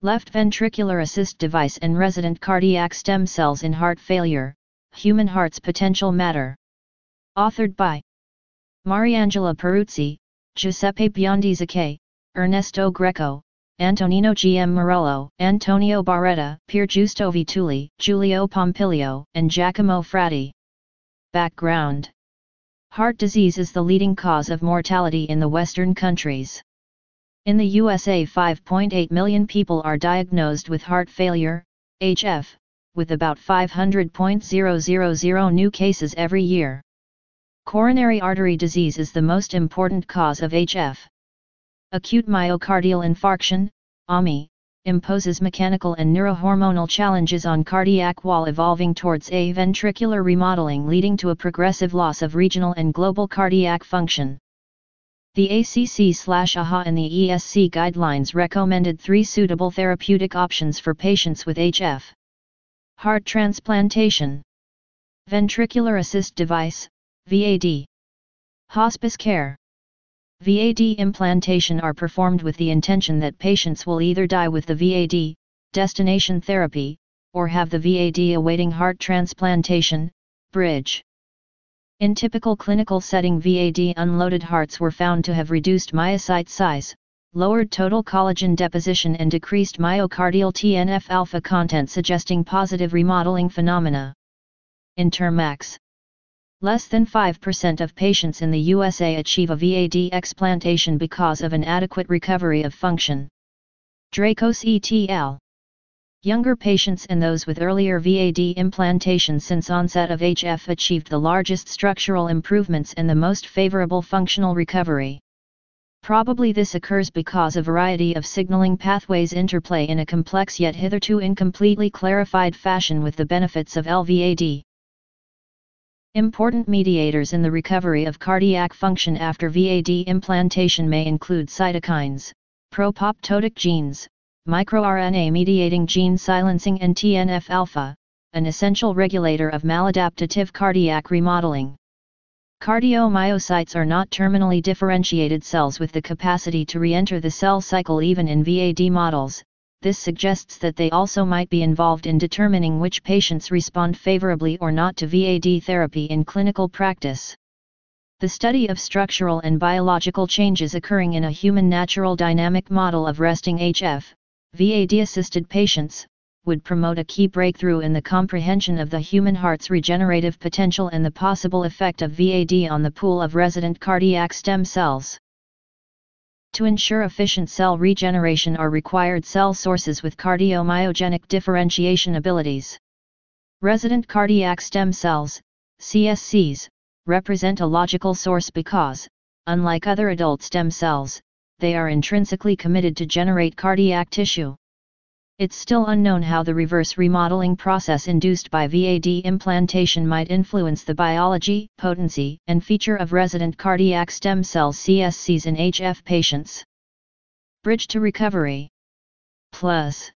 Left ventricular assist device and resident cardiac stem cells in heart failure, human heart's potential matter. Authored by Mariangela Peruzzi, Giuseppe Biondizacche, Ernesto Greco, Antonino G. M. Morello, Antonio Barretta, Pier Giusto Vitulli, Giulio Pompilio, and Giacomo Frati. Background: heart disease is the leading cause of mortality in the Western countries. In the USA, 5.8 million people are diagnosed with heart failure, HF, with about 500,000 new cases every year. Coronary artery disease is the most important cause of HF. Acute myocardial infarction, AMI, imposes mechanical and neurohormonal challenges on cardiac wall, evolving towards a ventricular remodeling, leading to a progressive loss of regional and global cardiac function. The ACC/AHA and the ESC guidelines recommended 3 suitable therapeutic options for patients with HF. Heart transplantation, ventricular assist device, VAD. Hospice care. VAD implantation are performed with the intention that patients will either die with the VAD, destination therapy, or have the VAD awaiting heart transplantation, bridge. In typical clinical setting, VAD unloaded hearts were found to have reduced myocyte size, lowered total collagen deposition and decreased myocardial TNF-alpha content, suggesting positive remodeling phenomena. Intermax. Less than 5% of patients in the USA achieve a VAD explantation because of an adequate recovery of function. Dracos et al. Younger patients and those with earlier VAD implantation since onset of HF achieved the largest structural improvements and the most favorable functional recovery. Probably this occurs because a variety of signaling pathways interplay in a complex yet hitherto incompletely clarified fashion with the benefits of LVAD. Important mediators in the recovery of cardiac function after VAD implantation may include cytokines, pro-apoptotic genes, microRNA-mediating gene silencing, and TNF-alpha, an essential regulator of maladaptive cardiac remodeling. Cardiomyocytes are not terminally differentiated cells with the capacity to re-enter the cell cycle even in VAD models. This suggests that they also might be involved in determining which patients respond favorably or not to VAD therapy in clinical practice. The study of structural and biological changes occurring in a human natural dynamic model of resting HF, VAD-assisted patients, would promote a key breakthrough in the comprehension of the human heart's regenerative potential and the possible effect of VAD on the pool of resident cardiac stem cells. To ensure efficient cell regeneration are required cell sources with cardiomyogenic differentiation abilities. Resident cardiac stem cells, CSCs, represent a logical source because, unlike other adult stem cells, they are intrinsically committed to generate cardiac tissue. It's still unknown how the reverse remodeling process induced by VAD implantation might influence the biology, potency, and feature of resident cardiac stem cells CSCs in HF patients. Bridge to recovery. Plus,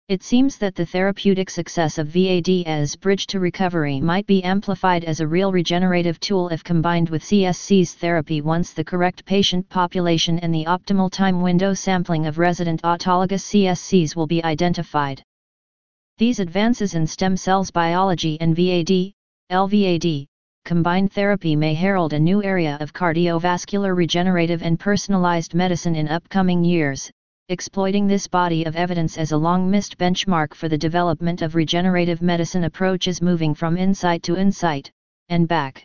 it seems that the therapeutic success of VAD as bridge to recovery might be amplified as a real regenerative tool if combined with CSCs therapy once the correct patient population and the optimal time window sampling of resident autologous CSCs will be identified. These advances in stem cells biology and VAD, LVAD, combined therapy may herald a new area of cardiovascular regenerative and personalized medicine in upcoming years, exploiting this body of evidence as a long-missed benchmark for the development of regenerative medicine approaches moving from insight to insight, and back.